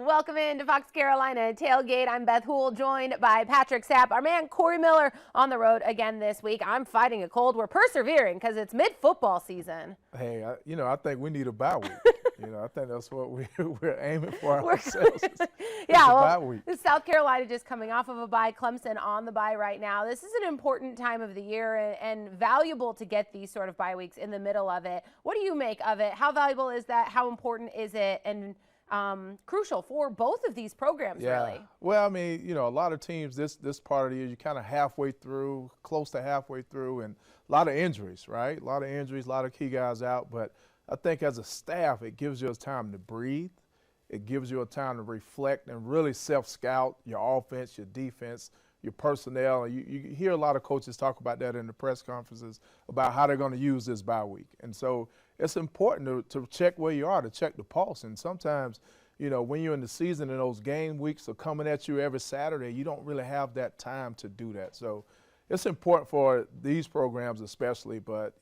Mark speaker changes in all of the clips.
Speaker 1: Welcome into Fox Carolina Tailgate. I'm Beth Houle, joined by Patrick Sapp. Our man Corey Miller on the road again this week. I'm fighting a cold. We're persevering because it's mid-football season.
Speaker 2: Hey, I think we need a bye week. I think that's what we're aiming for ourselves.
Speaker 1: Yeah, well, South Carolina just coming off of a bye. Clemson on the bye right now. This is an important time of the year and valuable to get these sort of bye weeks in the middle of it. What do you make of it? How valuable is that? How important is it? And crucial for both of these programs, really.
Speaker 2: Well, I mean, a lot of teams this part of the year, you're kind of halfway through, close to halfway through, and a lot of injuries, right? A lot of injuries, a lot of key guys out. But I think as a staff, it gives you a time to breathe. It gives you a time to reflect and really self-scout your offense, your defense, your personnel. You hear a lot of coaches talk about that in the press conferences about how they're going to use this bye week. And so it's important to check where you are, to check the pulse. And sometimes, when you're in the season and those game weeks are coming at you every Saturday, you don't really have that time to do that. So it's important for these programs especially, but,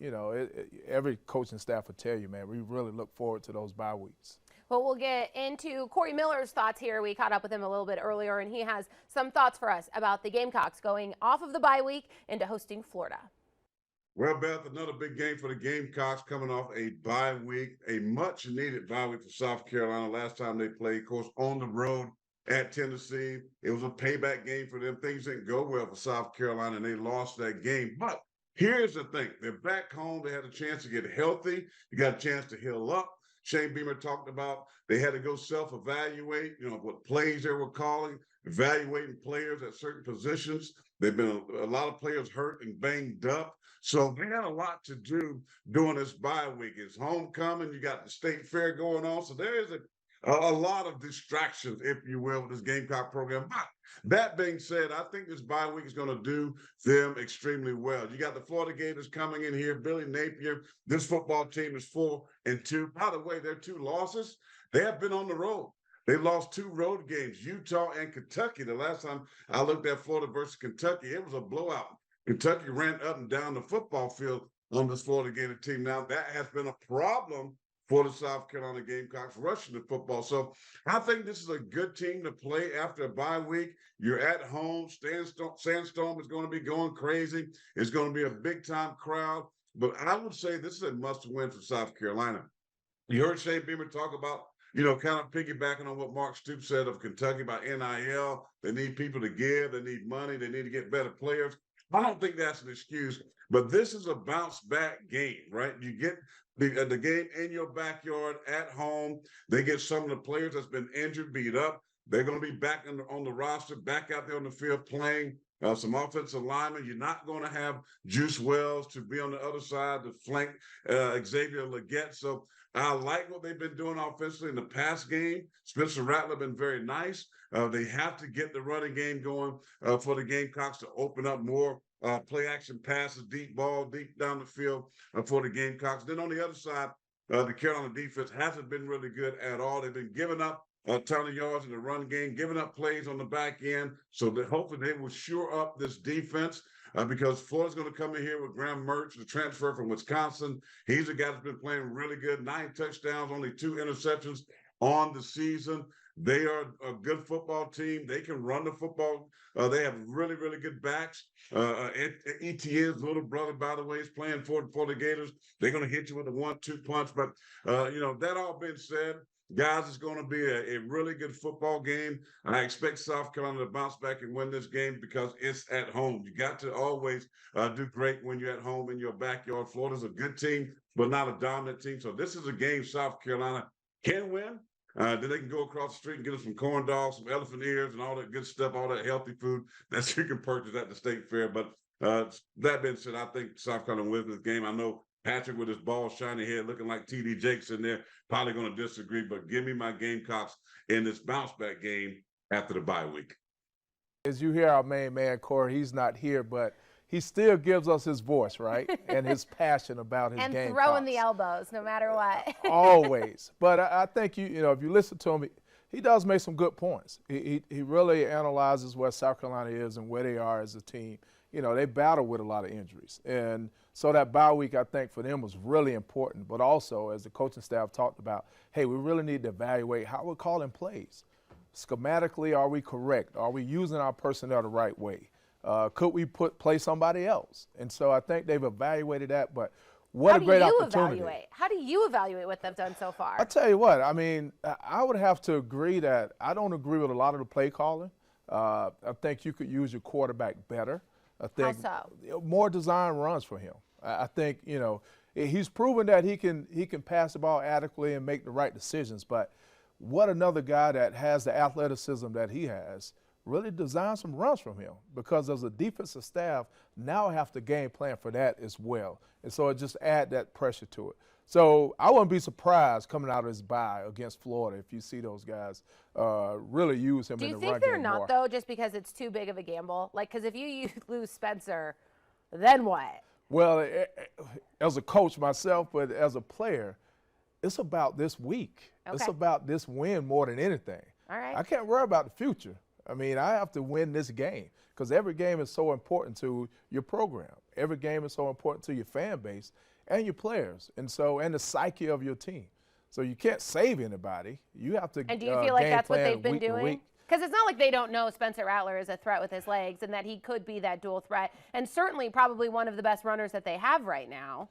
Speaker 2: every coaching staff will tell you, man, we really look forward to those bye weeks.
Speaker 1: Well, we'll get into Corey Miller's thoughts here. We caught up with him a little bit earlier, and he has some thoughts for us about the Gamecocks going off of the bye week into hosting Florida.
Speaker 3: Well, Beth, another big game for the Gamecocks coming off a bye week, a much-needed bye week for South Carolina. Last time they played, of course, on the road at Tennessee. It was a payback game for them. Things didn't go well for South Carolina, and they lost that game. But here's the thing. They're back home. They had a chance to get healthy. You got a chance to heal up. Shane Beamer talked about they had to go self-evaluate, what plays they were calling, evaluating players at certain positions. They've been a lot of players hurt and banged up. So they had a lot to do during this bye week. It's homecoming. You got the state fair going on. So there is a lot of distractions, if you will, with this Gamecock program. But that being said, I think this bye week is going to do them extremely well. You got the Florida Gators coming in here. Billy Napier, this football team is 4-2. By the way, their 2 losses, they have been on the road. They lost 2 road games, Utah and Kentucky. The last time I looked at Florida versus Kentucky, it was a blowout. Kentucky ran up and down the football field on this Florida Gator team. Now, that has been a problem for the South Carolina Gamecocks rushing the football. So I think this is a good team to play after a bye week. You're at home. Sandstorm is going to be going crazy. It's going to be a big-time crowd. But I would say this is a must-win for South Carolina. You heard Shane Beamer talk about, kind of piggybacking on what Mark Stoops said of Kentucky about NIL. They need people to give. They need money. They need to get better players. I don't think that's an excuse, but this is a bounce-back game, right? You get the game in your backyard at home. They get some of the players that's been injured, beat up. They're going to be back on the roster, back out there on the field playing. Some offensive linemen. You're not going to have Juice Wells to be on the other side to flank Xavier Legette. So I like what they've been doing offensively in the past game. Spencer Rattler been very nice. They have to get the running game going for the Gamecocks to open up more play action passes, deep ball, deep down the field for the Gamecocks. Then on the other side, the Carolina defense hasn't been really good at all. They've been giving up a ton of yards in the run game, giving up plays on the back end. So that hopefully they will shore up this defense because Florida's going to come in here with Graham Mertz, the transfer from Wisconsin. He's a guy that's been playing really good, 9 touchdowns, only 2 interceptions on the season. They are a good football team. They can run the football. They have really, really good backs. ETN's little brother, by the way, is playing for the Gators. They're going to hit you with a 1-2 punch. But, that all being said, guys, it's going to be a really good football game. I expect South Carolina to bounce back and win this game because it's at home. You got to always do great when you're at home in your backyard. Florida's a good team, but not a dominant team. So this is a game South Carolina can win. Then they can go across the street and get us some corn dogs, some elephant ears, and all that good stuff, all that healthy food that you can purchase at the state fair. But that being said, I think South Carolina wins this game. I know Patrick with his bald, shiny head looking like T.D. Jakes in there, probably going to disagree, but give me my Gamecocks in this bounce-back game after the bye week.
Speaker 2: As you hear our main man, Corey, he's not here, but he still gives us his voice, right, and his passion about his game.
Speaker 1: And throwing the elbows, no matter what.
Speaker 2: Always. But I think, if you listen to him, he does make some good points. He really analyzes where South Carolina is and where they are as a team. They battle with a lot of injuries. And so that bye week, I think, for them was really important. But also, as the coaching staff talked about, hey, we really need to evaluate how we're calling plays. Schematically, are we correct? Are we using our personnel the right way? Could we play somebody else? And so I think they've evaluated that, but what a great opportunity.
Speaker 1: How do you evaluate what they've done so far?
Speaker 2: I tell you what, I mean, I would have to agree that I don't agree with a lot of the play calling. I think you could use your quarterback better. I think
Speaker 1: How so?
Speaker 2: More design runs for him. I think, you know, he's proven that he can pass the ball adequately and make the right decisions, but what another guy that has the athleticism that he has really design some runs from him, because as a defensive staff now have to game plan for that as well. And so it just add that pressure to it. So I wouldn't be surprised coming out of his bye against Florida if you see those guys really use him in the run game.
Speaker 1: Do you think they're not, though, just because it's too big of a gamble? Like, because if you lose Spencer, then what?
Speaker 2: Well, as a coach myself, but as a player, it's about this week. Okay. It's about this win more than anything.
Speaker 1: All right.
Speaker 2: I can't worry about the future. I mean, I have to win this game because every game is so important to your program. Every game is so important to your fan base and your players, and the psyche of your team. So you can't save anybody. You have to.
Speaker 1: And do you feel like that's what they've been doing? Because it's not like they don't know Spencer Rattler is a threat with his legs and that he could be that dual threat, and certainly probably one of the best runners that they have right now.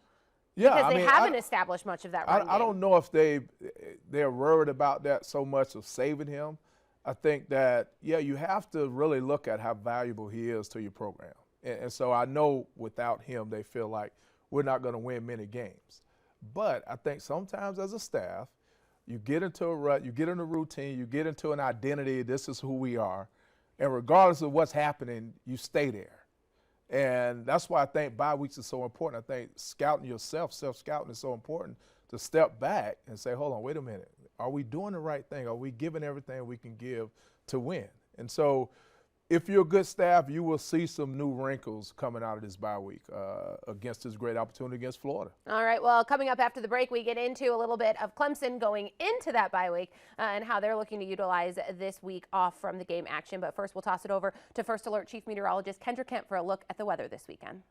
Speaker 2: Yeah,
Speaker 1: because they haven't established much of that run game.
Speaker 2: I don't know if they're worried about that so much of saving him. I think that, yeah, you have to really look at how valuable he is to your program. And so I know without him, they feel like we're not going to win many games. But I think sometimes as a staff, you get into a rut, you get in a routine, you get into an identity, this is who we are. And regardless of what's happening, you stay there. And that's why I think bye weeks is so important. I think scouting yourself, self-scouting is so important, to step back and say, hold on, wait a minute. Are we doing the right thing? Are we giving everything we can give to win? And so if you're a good staff, you will see some new wrinkles coming out of this bye week against this great opportunity against Florida.
Speaker 1: All right, well, coming up after the break, we get into a little bit of Clemson going into that bye week and how they're looking to utilize this week off from the game action. But first, we'll toss it over to First Alert Chief Meteorologist Kendra Kemp for a look at the weather this weekend.